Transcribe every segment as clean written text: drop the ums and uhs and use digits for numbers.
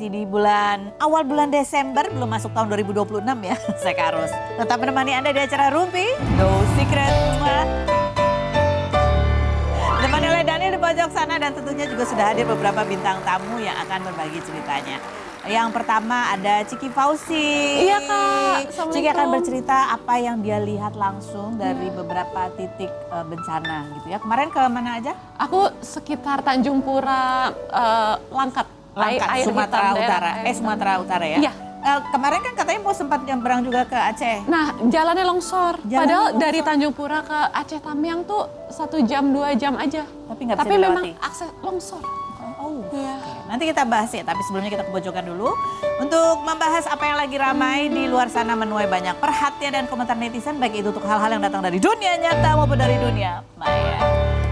lagi di awal bulan Desember, belum masuk tahun 2026 ya. Saya Karus. Tetap menemani Anda di acara Rumpi, No Secret. Ditemani oleh Daniel di pojok sana dan tentunya juga sudah hadir beberapa bintang tamu yang akan berbagi ceritanya. Yang pertama ada Ciki Fauzi. Iya Kak, Ciki akan bercerita apa yang dia lihat langsung dari beberapa titik bencana gitu ya. Kemarin ke mana aja? Aku sekitar Tanjung Pura, Langkat. Sumatera Utara. Sumatera Utara ya? Iya. Kemarin kan katanya mau sempat nyebrang juga ke Aceh. Nah, jalannya longsor. Padahal dari Tanjung Pura ke Aceh Tamiang tuh 1 jam 2 jam aja. Tapi nggak bisa dilewati. Memang akses longsor. Oh, iya. Nanti kita bahas ya, tapi sebelumnya kita ke pojokan dulu. Untuk membahas apa yang lagi ramai di luar sana menuai banyak perhatian dan komentar netizen, baik itu untuk hal-hal yang datang dari dunia nyata maupun dari dunia maya.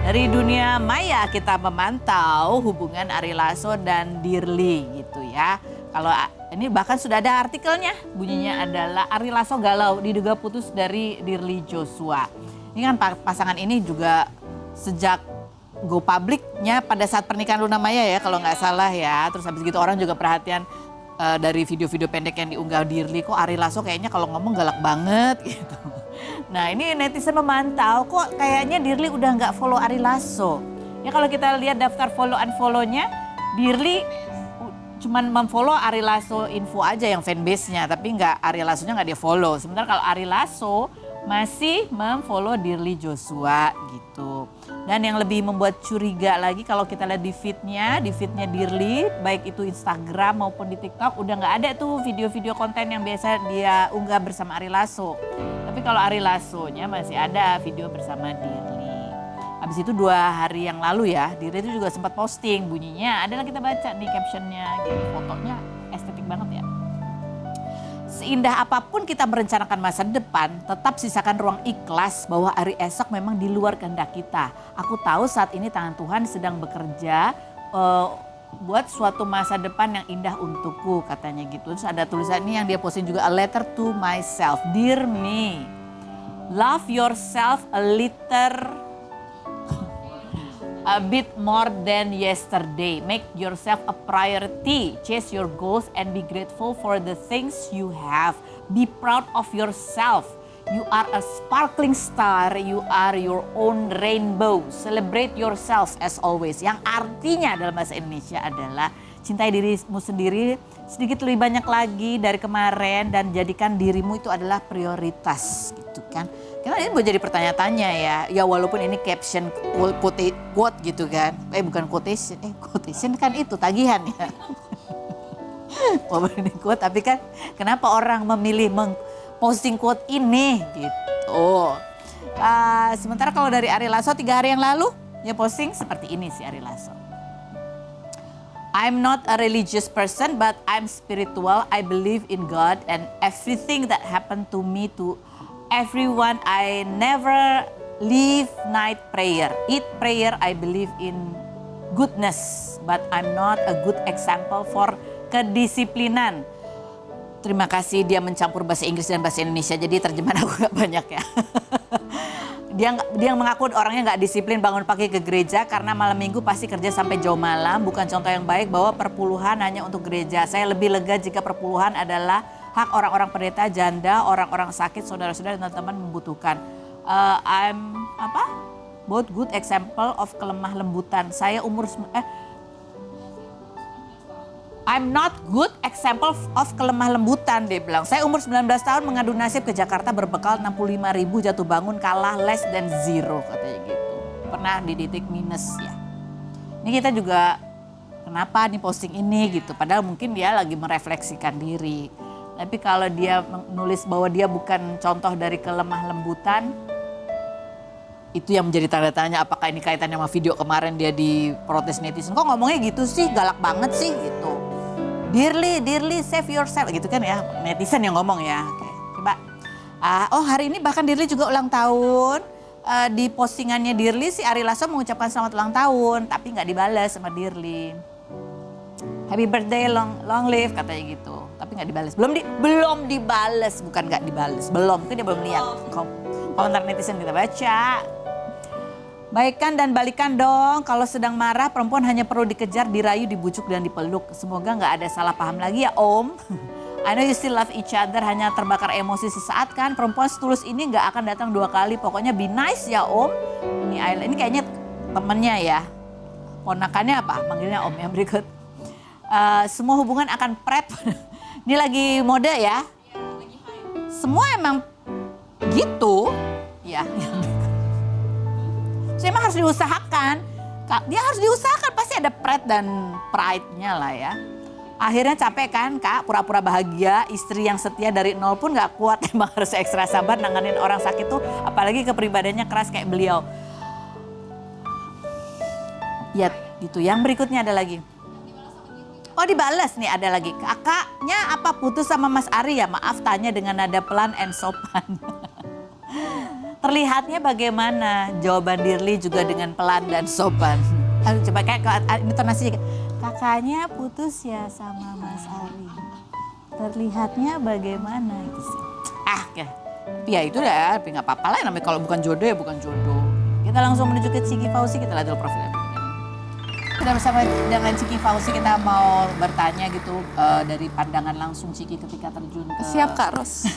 Dari dunia maya kita memantau hubungan Ari Lasso dan Dirly gitu ya. Kalau ini bahkan sudah ada artikelnya, bunyinya adalah Ari Lasso galau diduga putus dari Dirly Joshua. Ini kan pasangan ini juga sejak go publiknya pada saat pernikahan Luna Maya ya kalau nggak salah ya. Terus habis gitu orang juga perhatian dari video-video pendek yang diunggah Dirly, kok Ari Lasso kayaknya kalau ngomong galak banget gitu. Nah ini netizen memantau kok kayaknya Dirly udah nggak follow Ari Lasso. Ya kalau kita lihat daftar follow unfollow-nya, Dirly cuman memfollow Ari Lasso info aja yang fanbase-nya, tapi nggak Ari Lasso-nya nggak dia follow. Sementara kalau Ari Lasso masih memfollow Dirly Joshua gitu. Dan yang lebih membuat curiga lagi kalau kita lihat di feednya Dirly, baik itu Instagram maupun di TikTok, udah nggak ada tuh video-video konten yang biasa dia unggah bersama Ari Lasso. Tapi kalau Ari Lasso-nya masih ada video bersama Dirly. Habis itu 2 hari yang lalu ya, Dirly itu juga sempat posting bunyinya, adalah kita baca di captionnya, jadi fotonya estetik banget ya. Seindah apapun kita merencanakan masa depan, tetap sisakan ruang ikhlas bahwa hari esok memang di luar kehendak kita. Aku tahu saat ini tangan Tuhan sedang bekerja buat suatu masa depan yang indah untukku, katanya gitu. Terus ada tulisan ini yang dia posting juga, a letter to myself, dear me, love yourself a bit more than yesterday. Make yourself a priority. Chase your goals and be grateful for the things you have. Be proud of yourself. You are a sparkling star. You are your own rainbow. Celebrate yourself as always. Yang artinya dalam bahasa Indonesia adalah cintai dirimu sendiri sedikit lebih banyak lagi dari kemarin dan jadikan dirimu itu adalah prioritas gitu kan. Karena ini boleh jadi pertanyaan-tanya ya walaupun ini caption quote gitu kan. Bukan quotation, quotation kan itu tagihan ya. Walaupun ini quote tapi kan kenapa orang memilih posting quote ini gitu. Sementara kalau dari Ari Lasso 3 hari yang lalu dia posting seperti ini sih Ari Lasso. I'm not a religious person but I'm spiritual. I believe in God and everything that happened to me to everyone. I never leave night prayer. Eat prayer, I believe in goodness. But I'm not a good example for kedisiplinan. Terima kasih dia mencampur bahasa Inggris dan bahasa Indonesia. Jadi terjemahan aku gak banyak ya. Dia mengaku orangnya gak disiplin bangun pagi ke gereja karena malam minggu pasti kerja sampai jauh malam. Bukan contoh yang baik bahwa perpuluhan hanya untuk gereja. Saya lebih lega jika perpuluhan adalah hak orang-orang pendeta, janda, orang-orang sakit, saudara-saudara dan teman-teman membutuhkan. Both good example of kelemah lembutan. I'm not good example of kelemah lembutan, dia bilang. Saya umur 19 tahun mengadu nasib ke Jakarta berbekal 65.000 jatuh bangun kalah less than zero, katanya gitu. Pernah di titik minus ya. Ini kita juga kenapa nih posting ini gitu. Padahal mungkin dia lagi merefleksikan diri. Tapi kalau dia menulis bahwa dia bukan contoh dari kelemah lembutan, itu yang menjadi tanda tanya apakah ini kaitannya sama video kemarin dia diprotes netizen. Kok ngomongnya gitu sih, galak banget sih gitu. Dirly save yourself gitu kan ya, netizen yang ngomong ya. Oke, coba. Hari ini bahkan Dirly juga ulang tahun. Di postingannya Dirly si Ari Lasso mengucapkan selamat ulang tahun, tapi nggak dibalas sama Dirly. Happy birthday, long live katanya gitu. Tapi nggak dibalas. Belum dibalas, bukan nggak dibalas. Belum, mungkin dia belum lihat. Komentar netizen kita baca. Baikan dan balikan dong. Kalau sedang marah, perempuan hanya perlu dikejar, dirayu, dibujuk, dan dipeluk. Semoga nggak ada salah paham lagi ya Om. I know you still love each other, hanya terbakar emosi sesaat kan. Perempuan setulus ini nggak akan datang 2 kali. Pokoknya be nice ya Om. Ini kayaknya temennya ya. Ponakannya apa? Manggilnya Om yang berikut. Semua hubungan akan pret. Ini lagi mode ya. Semua emang gitu. Ya. So, emang harus diusahakan. Dia harus diusahakan, pasti ada pret dan pride-nya lah ya. Akhirnya capek kan Kak, pura-pura bahagia, istri yang setia dari nol pun gak kuat. Emang harus ekstra sabar nanganin orang sakit tuh, apalagi kepribadiannya keras kayak beliau. Ya gitu, yang berikutnya ada lagi. Oh dibalas nih ada lagi, kakaknya apa putus sama Mas Ari ya? Maaf tanya dengan nada pelan and sopan. Terlihatnya bagaimana? Jawaban Dirli juga dengan pelan dan sopan. Coba kayak intonasinya. Kakaknya putus ya sama Mas Ari. Terlihatnya bagaimana itu sih? Ya itu dah, tapi nggak apa-apa lah namanya kalau bukan jodoh ya bukan jodoh. Kita langsung menuju ke Ciki Fauzi, kita lihat dulu profilnya. Sudah bersama dengan Ciki Fauzi, kita mau bertanya gitu dari pandangan langsung Ciki ketika terjun ke... Siap Kak Ros.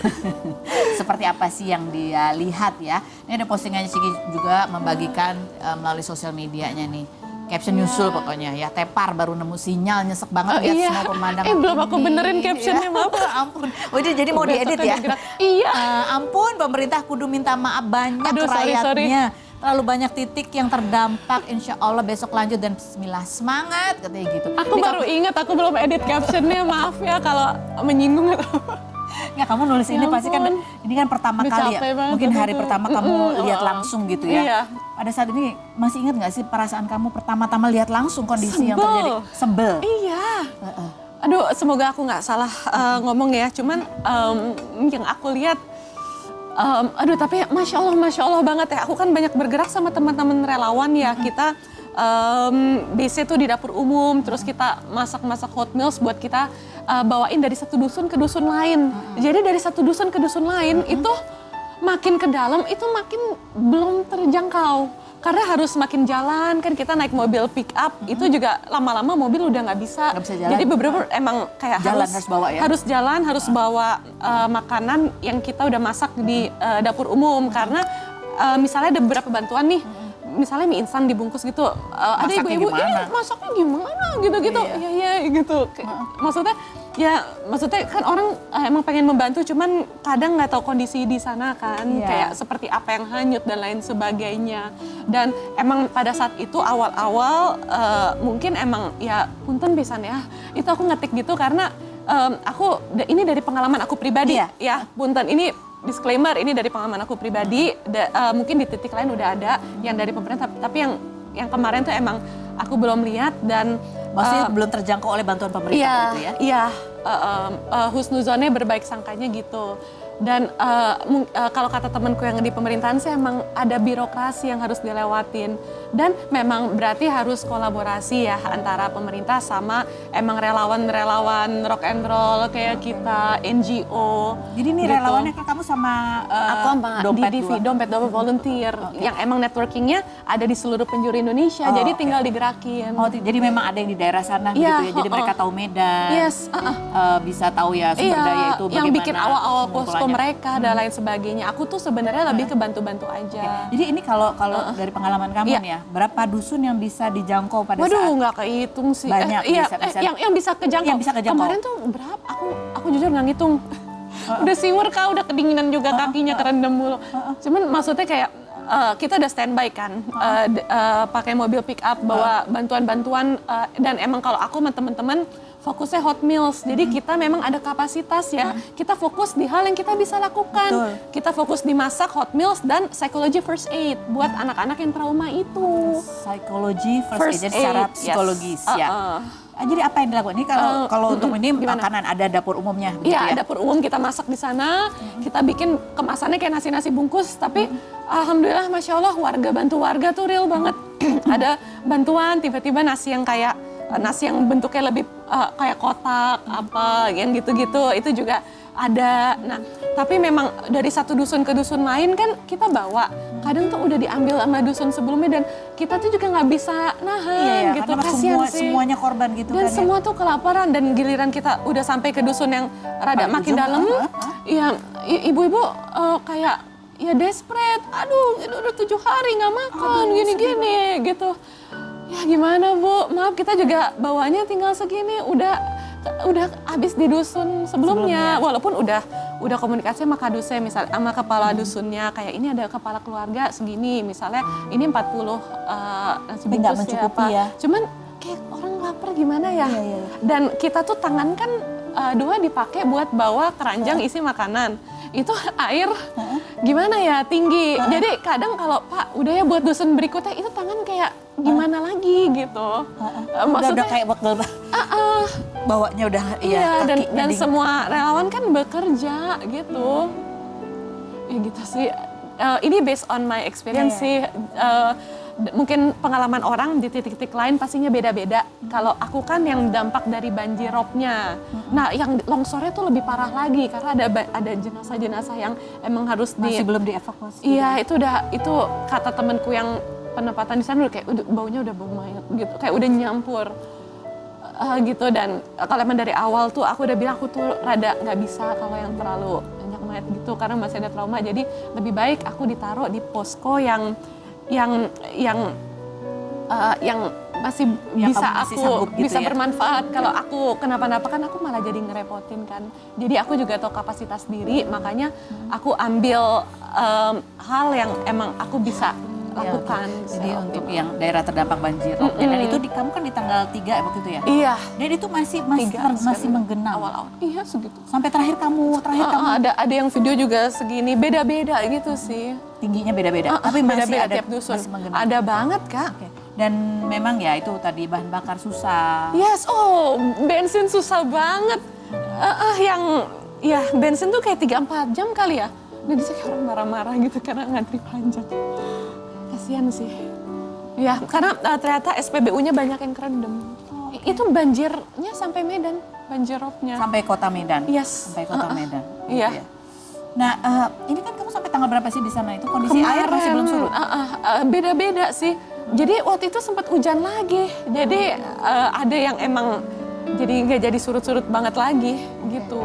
Seperti apa sih yang dia lihat ya. Ini ada postingannya Ciki juga membagikan melalui sosial medianya nih. Caption nyusul pokoknya ya, tepar baru nemu sinyal, nyesek banget lihat semua pemandangan. Belum aku benerin captionnya, maaf. Ampun, jadi mau diedit ya? Iya. Ampun, pemerintah kudu minta maaf banyak ke rakyatnya. Terlalu banyak titik yang terdampak, insya Allah besok lanjut dan bismillah, semangat katanya gitu. Aku baru ingat, aku belum edit captionnya, maaf ya kalau menyinggung atau Ya kamu nulis ini pasti kan, ini kan pertama kali ya, mungkin hari pertama kamu lihat langsung gitu ya. Iya. Pada saat ini masih ingat gak sih perasaan kamu pertama-tama lihat langsung kondisi yang terjadi? Sebel. Iya. Aduh semoga aku gak salah ngomong ya, cuman yang aku lihat, aduh tapi Masya Allah banget ya. Aku kan banyak bergerak sama teman-teman relawan ya, kita BC tuh di dapur umum, terus kita masak-masak hot meals buat kita bawain dari satu dusun ke dusun lain. Jadi dari satu dusun ke dusun lain itu makin ke dalam itu makin belum terjangkau. Karena harus makin jalan, kan kita naik mobil pick up, itu juga lama-lama mobil udah nggak bisa jalan. Jadi beberapa emang kayak harus bawa ya? Harus jalan, harus bawa makanan yang kita udah masak di dapur umum. Karena misalnya ada beberapa bantuan nih, misalnya mie instan dibungkus gitu, ada ibu-ibu, ini masaknya gimana gitu-gitu, iya gitu. Maksudnya kan orang emang pengen membantu, cuman kadang nggak tahu kondisi di sana kan, kayak seperti apa yang hanyut dan lain sebagainya. Dan emang pada saat itu awal-awal mungkin emang ya punten pisan ya, itu aku ngetik gitu karena ini dari pengalaman aku pribadi ya, punten ini. Disclaimer, ini dari pengalaman aku pribadi, mungkin di titik lain udah ada yang dari pemerintah, tapi yang kemarin tuh emang aku belum lihat dan maksudnya belum terjangkau oleh bantuan pemerintah gitu ya? Iya, husnuzonnya berbaik sangkanya gitu. Dan kalau kata temanku yang di pemerintahan sih emang ada birokrasi yang harus dilewatin. Dan memang berarti harus kolaborasi ya antara pemerintah sama emang relawan-relawan rock and roll kayak kita, NGO. Jadi ini gitu. Relawannya kan kamu sama aku sama Dompet Dua Volunteer yang emang networkingnya ada di seluruh penjuru Indonesia. Jadi tinggal digerakin. Jadi memang ada yang di daerah sana gitu ya. Jadi mereka tahu medan. Yes. Bisa tahu ya sumber daya itu bagaimana. Yang bikin awal-awal posko mereka dan lain sebagainya. Aku tuh sebenarnya lebih ke bantu-bantu aja. Jadi ini kalau dari pengalaman kamu nih ya, berapa dusun yang bisa dijangkau pada saat? Waduh, nggak kehitung sih. Banyak. Yang bisa kejangkau. Yang bisa kejangkau. Kemarin tuh berapa? Aku jujur nggak ngitung. Udah siwer Kak, udah kedinginan juga kakinya kerendam mulu. Cuman maksudnya kayak kita udah standby kan, pakai mobil pick up bawa bantuan-bantuan dan emang kalau aku sama teman-teman fokusnya hot meals. Jadi kita memang ada kapasitas ya. Kita fokus di hal yang kita bisa lakukan. Betul. Kita fokus di masak hot meals dan psychology first aid buat anak-anak yang trauma itu. Psychology first aid, jadi secara psikologis ya. Jadi apa yang dilakukan? Ini kalau untuk ini makanan ada dapur umumnya gitu ya? Iya, dapur umum kita masak di sana. Kita bikin kemasannya kayak nasi-nasi bungkus. Tapi alhamdulillah Masya Allah warga bantu warga tuh real banget. Ada bantuan tiba-tiba nasi yang kayak nasi yang bentuknya lebih kayak kotak apa yang gitu-gitu itu juga ada. Nah, tapi memang dari satu dusun ke dusun lain kan kita bawa. Kadang tuh udah diambil sama dusun sebelumnya dan kita tuh juga nggak bisa nahan gitu. Karena Kasian sih. semuanya korban gitu Dan kan semua tuh kelaparan dan giliran kita udah sampai ke dusun yang rada Paling makin ujung, dalam, ya ibu-ibu kayak ya desperate. Aduh, ini udah 7 hari nggak makan, gini-gini gitu. Ya gimana Bu, maaf kita juga bawanya tinggal segini, udah habis di dusun sebelumnya. Walaupun udah komunikasi sama kadusnya, misalnya sama kepala dusunnya, kayak ini ada kepala keluarga segini, misalnya ini 40 nasi Tapi nggak bungkus mencukupi ya. Cuman kayak orang lapar gimana ya. Dan kita tuh tangan kan 2 dipakai buat bawa keranjang isi makanan. Itu air gimana ya, tinggi. Jadi kadang kalau Pak udah ya buat dusun berikutnya, itu tangan kayak gimana lagi gitu. Udah kayak bakal bawanya udah iya, dan dingin. semua relawan kan bekerja gitu. Ya gitu sih. Ini based on my experience sih. Mungkin pengalaman orang di titik-titik lain pastinya beda-beda. Kalau aku kan yang dampak dari banjir roobnya. Nah, yang longsornya tuh lebih parah lagi karena ada jenazah-jenazah yang emang harus masih belum dievakuasi. Iya, itu kata temanku yang penempatan di sana udah kayak baunya udah bau mayat gitu, kayak udah nyampur gitu. Dan kalau emang dari awal tuh aku udah bilang aku tuh rada nggak bisa kalau yang terlalu banyak mayat gitu karena masih ada trauma. Jadi lebih baik aku ditaruh di posko yang masih bisa aku gitu bisa ya? bermanfaat. Kalau aku kenapa-napa kan aku malah jadi ngerepotin kan. Jadi aku juga tahu kapasitas diri, makanya aku ambil hal yang emang aku bisa lakukan. Jadi untuk yang daerah terdampak banjir roobnya, dan itu kamu kan di tanggal 3 waktu itu ya? Iya. Dan itu masih menggenang. Awal-awal. Iya segitu. Sampai terakhir kamu ada yang video juga segini, beda-beda gitu sih. tingginya beda-beda, tapi masih beda-beda ada tiap dusun. masih menggenang. Ada banget Kak. Oke. Dan memang ya itu tadi bahan bakar susah. Yes, bensin susah banget. Bensin tuh kayak 3-4 jam kali ya. Nah, bisa kayak orang marah-marah gitu karena ngantri panjang. Kasian sih. Ya, karena ternyata SPBU-nya banyak yang kerendam. Itu banjirnya sampai Medan, banjir roobnya. Sampai kota Medan? Yes. Sampai kota Medan? Iya. Gitu ya. Nah, ini kan kamu sampai tanggal berapa sih di sana? Itu kondisi air masih belum surut? Beda-beda sih. Jadi waktu itu sempat hujan lagi. Jadi ada yang emang jadi nggak jadi surut-surut banget lagi gitu.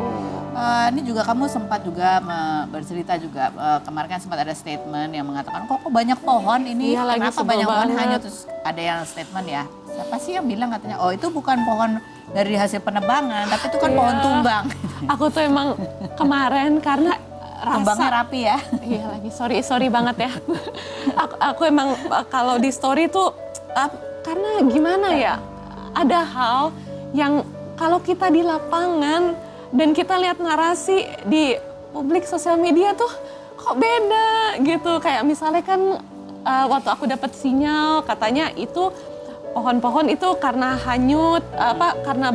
Ini juga kamu sempat juga bercerita juga kemarin kan sempat ada statement yang mengatakan kok banyak pohon ini, iya, kenapa banyak pohon hanyut, terus ada yang statement ya, siapa sih yang bilang katanya oh itu bukan pohon dari hasil penebangan tapi itu kan pohon tumbang. Aku tuh emang kemarin karena tumbangnya rapi ya. Iya lagi, sorry banget ya. aku emang kalau di story tuh karena gimana ya, ada hal yang kalau kita di lapangan dan kita lihat narasi di publik sosial media tuh kok beda gitu. Kayak misalnya kan waktu aku dapat sinyal katanya itu pohon-pohon itu karena hanyut, karena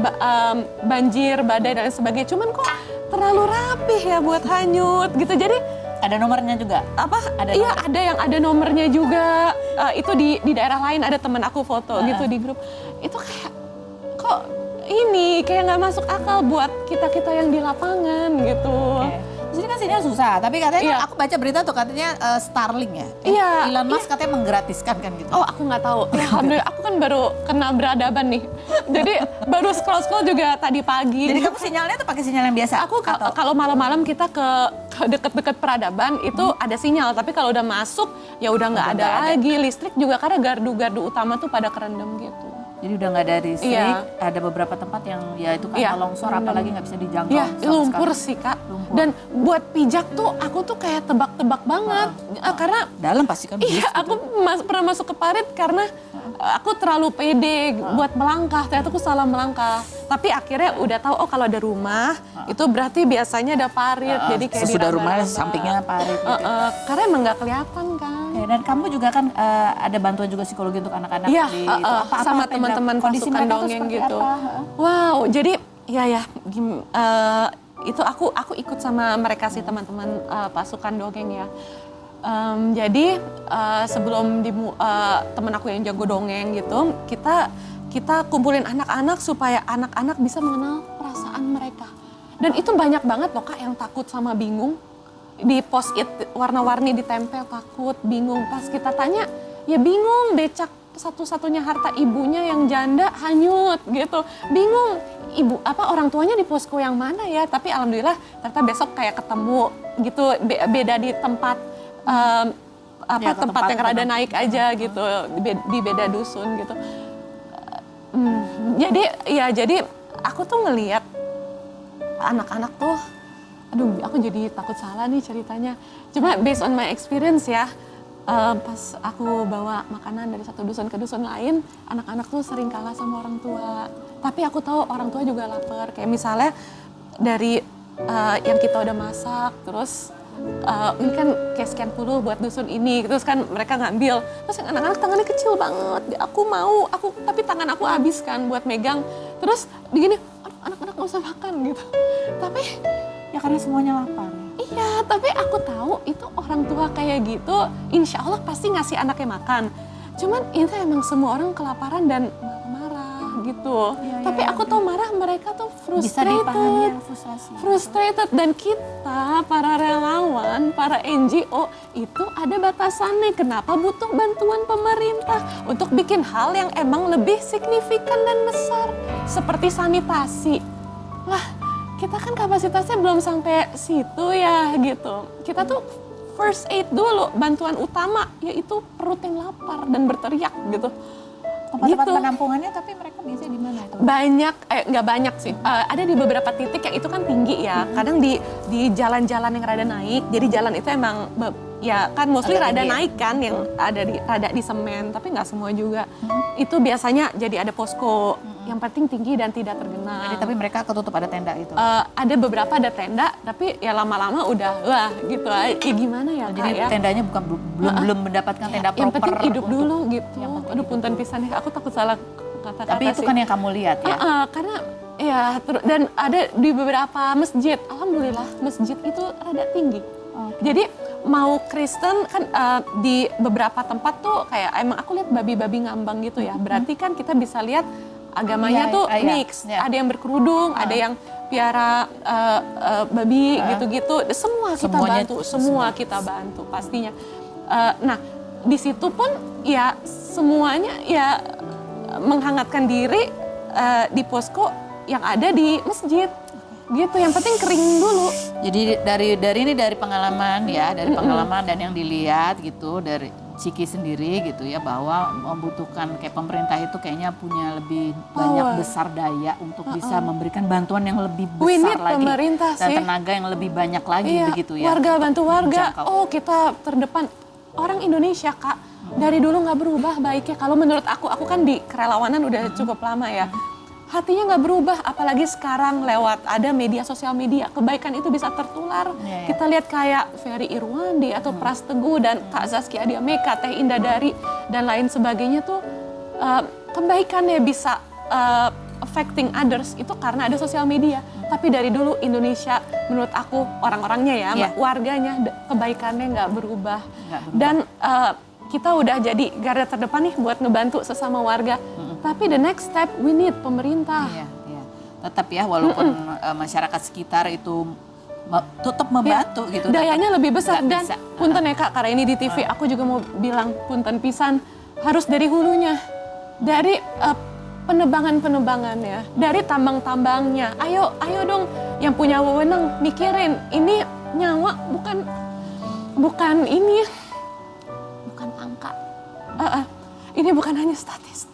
banjir, badai dan lain sebagainya. Cuman kok terlalu rapih ya buat hanyut gitu. Jadi ada nomornya juga? Ada nomornya juga. Itu di daerah lain ada teman aku foto gitu di grup. Itu kayak kok ini kayak nggak masuk akal buat kita yang di lapangan gitu. Okay. Di sini kan sinyal susah, tapi katanya aku baca berita tuh katanya Starlink ya. Elon Musk katanya menggratiskan kan gitu. Oh aku nggak tahu. Alhamdulillah aku kan baru kenal beradaban nih. Jadi baru scroll juga tadi pagi. Jadi kamu sinyalnya tuh pakai sinyal yang biasa? Aku kalau malam-malam kita ke deket-deket peradaban itu ada sinyal, tapi kalau udah masuk ya udah nggak ada lagi. Listrik juga karena gardu-gardu utama tuh pada kerendam gitu. Jadi udah nggak ada listrik, ada beberapa tempat yang ya itu kan longsor apalagi nggak bisa dijangkau. Iya, lumpur sih Kak. Lumpur. Dan buat pijak tuh aku tuh kayak tebak-tebak banget. Karena dalam pasti kan. Iya, aku pernah masuk ke parit karena aku terlalu pede buat melangkah. Ternyata aku salah melangkah. Tapi akhirnya udah tahu kalau ada rumah itu berarti biasanya ada parit. Jadi kayak sesudah rumah sampingnya parit. Gitu. Karena emang nggak kelihatan kan. Dan kamu juga kan ada bantuan juga psikologi untuk anak-anak di sama teman-teman pasukan dongeng gitu. Wow, jadi itu aku ikut sama mereka sih teman-teman pasukan dongeng ya. Jadi sebelum teman aku yang jago dongeng gitu, kita kumpulin anak-anak supaya anak-anak bisa mengenal perasaan mereka. Dan itu banyak banget loh Kak yang takut sama bingung. Di post-it warna-warni ditempel, takut, bingung. Pas kita tanya, ya bingung, becak satu-satunya harta ibunya yang janda hanyut gitu. Bingung, orang tuanya di posko yang mana ya? Tapi alhamdulillah ternyata besok kayak ketemu gitu, beda di tempat tempat yang rada naik aja gitu, di beda dusun gitu. Jadi aku tuh ngelihat anak-anak tuh, aduh aku jadi takut salah nih ceritanya. Cuma based on my experience ya, pas aku bawa makanan dari satu dusun ke dusun lain, anak-anak tuh sering kalah sama orang tua. Tapi aku tahu orang tua juga lapar. Kayak misalnya dari yang kita udah masak, terus ini kan kayak sekian puluh buat dusun ini, terus kan mereka ngambil. Terus yang anak-anak tangannya kecil banget, tapi tangan aku habis kan buat megang. Terus begini, anak-anak nggak usah makan gitu. Tapi Ya karena semuanya lapar. iya, tapi aku tahu itu orang tua kayak gitu, insya Allah pasti ngasih anaknya makan. Cuman itu emang semua orang kelaparan dan marah gitu. Tapi aku tahu marah mereka tuh Bisa dipahami ya, frustrated. frustrasi. Dan kita para relawan, para NGO itu ada batasannya. Kenapa butuh bantuan pemerintah untuk bikin hal yang emang lebih signifikan dan besar seperti sanitasi. Lah, kita kan kapasitasnya belum sampai situ ya gitu. Kita tuh first aid dulu, bantuan utama yaitu perut yang lapar dan berteriak gitu. Tempat-tempat penampungannya tapi mereka biasanya di mana itu? Banyak, nggak banyak sih. Ada di beberapa titik yang itu kan tinggi ya. Kadang di jalan-jalan yang rada naik. Jadi jalan itu emang ya kan mostly rada naik kan, yang ada rada di semen. Tapi nggak semua juga. Itu biasanya jadi ada posko. Yang penting tinggi dan tidak tergenang. Jadi tapi mereka ketutup ada tenda itu? Ada beberapa ada tenda, tapi ya lama-lama udah wah gitu. Ya gimana ya Kak Jadi ya? tendanya belum mendapatkan tenda proper. Yang penting hidup dulu gitu. Yang penting Aduh punten pisan ya, aku takut salah kata-kata. Tapi itu sih. kan yang kamu lihat ya? Karena ya dan ada di beberapa masjid, alhamdulillah masjid itu rada tinggi. Jadi mau Kristen kan di beberapa tempat tuh kayak emang aku lihat babi-babi ngambang gitu ya. Berarti kan kita bisa lihat agamanya tuh mix. Ada yang berkerudung, ada yang piara babi gitu-gitu. Semua kita bantu pastinya. Nah di situ pun ya semuanya ya menghangatkan diri di posko yang ada di masjid gitu. Yang penting kering dulu. Jadi dari pengalaman ya, dari pengalaman dan yang dilihat gitu dari Ciki sendiri gitu ya, bahwa membutuhkan kayak pemerintah itu kayaknya punya lebih banyak besar daya untuk bisa memberikan bantuan yang lebih besar lagi pemerintah dan sih. tenaga yang lebih banyak lagi begitu ya. Warga bantu warga. menjangkau. Oh kita terdepan. Orang Indonesia Kak dari dulu nggak berubah baiknya. Kalau menurut aku kan di kerelawanan udah cukup lama ya. Hatinya nggak berubah, apalagi sekarang lewat ada media sosial media, kebaikan itu bisa tertular. Kita lihat kayak Ferry Irwandi atau Pras Teguh dan Kak Zaskia Adiameka, Teh Indah Dari dan lain sebagainya tuh kebaikannya bisa affecting others itu karena ada sosial media. Tapi dari dulu Indonesia menurut aku orang-orangnya ya, warganya kebaikannya nggak berubah. Dan kita udah jadi garda terdepan nih buat ngebantu sesama warga. Tapi the next step we need pemerintah. Iya. Tetap ya walaupun masyarakat sekitar itu tetap membantu gitu. Dayanya lebih besar dan bisa. punten ya Kak, karena ini di TV aku juga mau bilang punten pisan harus dari hulunya. Dari penebangan-penebangannya, dari tambang-tambangnya. Ayo dong yang punya wewenang mikirin ini nyawa bukan ini bukan angka. Ini bukan hanya statistik.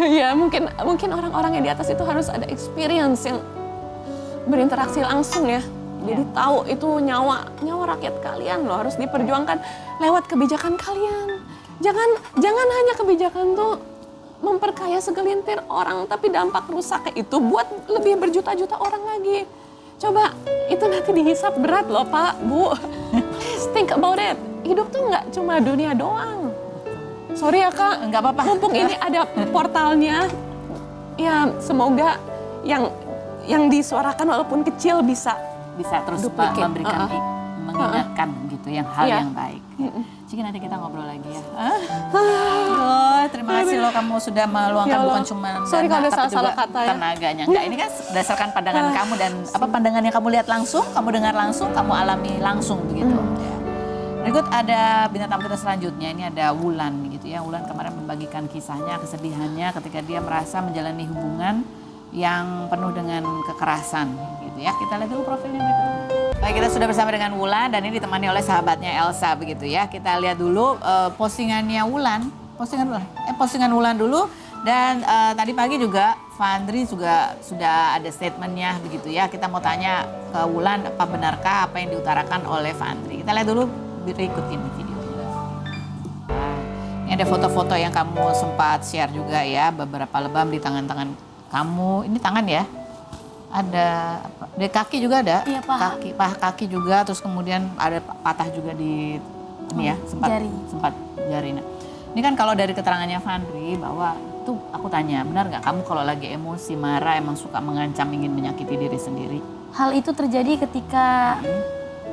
Ya mungkin orang-orang yang di atas itu harus ada experience yang berinteraksi langsung ya. Jadi tahu itu nyawa rakyat kalian loh harus diperjuangkan lewat kebijakan kalian. Jangan hanya kebijakan tuh memperkaya segelintir orang, tapi dampak rusaknya itu buat lebih berjuta-juta orang lagi. Coba itu nanti dihisap berat loh Pak, Bu. Please think about it. Hidup tuh nggak cuma dunia doang. Sorry ya Kak, nggak apa-apa. Mumpung ini ada portalnya, ya semoga yang disuarakan walaupun kecil bisa terus duplicate. memberikan mengingatkan gitu hal yang baik. Ciki nanti kita ngobrol lagi ya. Terima kasih loh kalau kamu sudah meluangkan Ya Allah. bukan cuma Sorry kalau ada tapi salah-salah juga kata ya. tenaganya. Enggak, ini kan berdasarkan pandangan kamu dan pandangan yang kamu lihat langsung, kamu dengar langsung, kamu alami langsung begitu. Ya. Berikut ada bintang tamu kita selanjutnya, ini ada Wulan gitu ya. Wulan kemarin membagikan kisahnya, kesedihannya ketika dia merasa menjalani hubungan yang penuh dengan kekerasan gitu ya. Kita lihat dulu profilnya berikutnya. Baik, kita sudah bersama dengan Wulan dan ini ditemani oleh sahabatnya Elsa begitu ya. Kita lihat dulu postingannya Wulan, postingan Wulan dulu dan tadi pagi juga Fandri juga sudah ada statementnya begitu ya. Kita mau tanya ke Wulan apa benarkah apa yang diutarakan oleh Fandri. Kita lihat dulu berikut ini videonya. Nah, ini ada foto-foto yang kamu sempat share juga ya, beberapa lebam di tangan-tangan kamu. Ini tangan ya? Ada apa? Di kaki juga ada? Iya, paha. Paha kaki juga, terus kemudian ada patah juga di ini ya, sempat jari. Nah, ini kan kalau dari keterangannya Fandri bahwa itu aku tanya, benar nggak kamu kalau lagi emosi, marah emang suka mengancam, ingin menyakiti diri sendiri? Hal itu terjadi ketika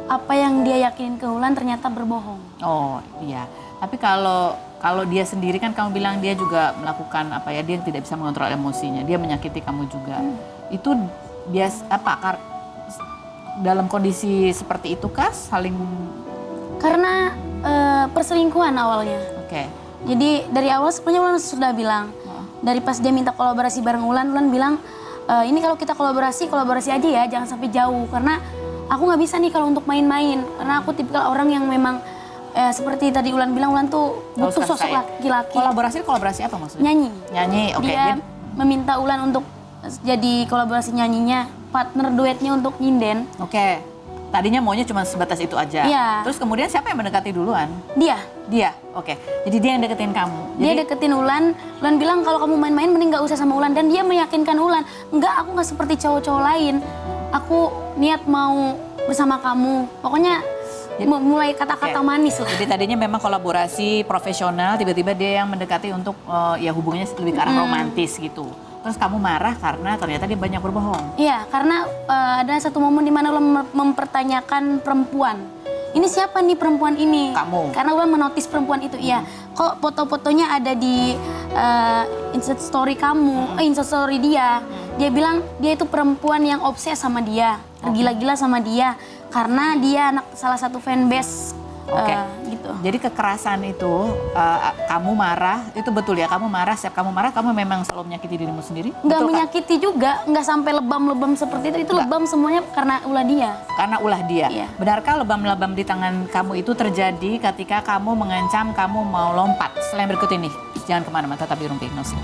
apa yang dia yakinin ke Wulan ternyata berbohong. Oh iya, tapi kalau dia sendiri kan kamu bilang dia juga melakukan apa ya, dia tidak bisa mengontrol emosinya, dia menyakiti kamu juga. Itu biasa apa dalam kondisi seperti itu kah saling? Karena perselingkuhan awalnya. Oke. Jadi dari awal sebenarnya Wulan sudah bilang. Dari pas dia minta kolaborasi bareng Wulan bilang ini kalau kita kolaborasi aja ya, jangan sampai jauh karena aku nggak bisa nih kalau untuk main-main karena aku tipikal orang yang memang seperti tadi Wulan bilang, Wulan tuh butuh sosok laki-laki. Kolaborasi apa maksudnya? Nyanyi. Oke. Dia meminta Wulan untuk jadi kolaborasi nyanyinya, partner duetnya untuk nyinden. Oke. Tadinya maunya cuma sebatas itu aja. Iya. Terus kemudian siapa yang mendekati duluan? Dia. Oke. Jadi dia yang deketin kamu. Dia deketin Wulan bilang kalau kamu main-main mending gak usah sama Wulan. Dan dia meyakinkan Wulan, enggak, aku gak seperti cowok-cowok lain. Aku niat mau bersama kamu. Pokoknya mulai kata-kata manis lah. Jadi tadinya memang kolaborasi profesional, tiba-tiba dia yang mendekati untuk ya hubungannya lebih ke arah romantis gitu. Terus kamu marah karena ternyata dia banyak berbohong. Iya, karena ada satu momen di mana Wulan mempertanyakan perempuan. Ini siapa nih perempuan ini? Kamu. Karena Wulan menotis perempuan itu, iya. Kok foto-fotonya ada di Instastory kamu, Instastory dia. Dia bilang dia itu perempuan yang obses sama dia, tergila-gila sama dia. Karena dia anak salah satu fanbase gitu. Jadi kekerasan itu kamu marah, itu betul ya, kamu marah, setiap kamu marah kamu memang selalu menyakiti dirimu sendiri? Nggak Betul, menyakiti juga, nggak sampai lebam-lebam seperti itu lebam semuanya karena ulah dia. Karena ulah dia. Iya. Benarkah lebam-lebam di tangan kamu itu terjadi ketika kamu mengancam kamu mau lompat? Selain berikut ini, jangan kemana-mana, tetap di Rumpi Hipnosis.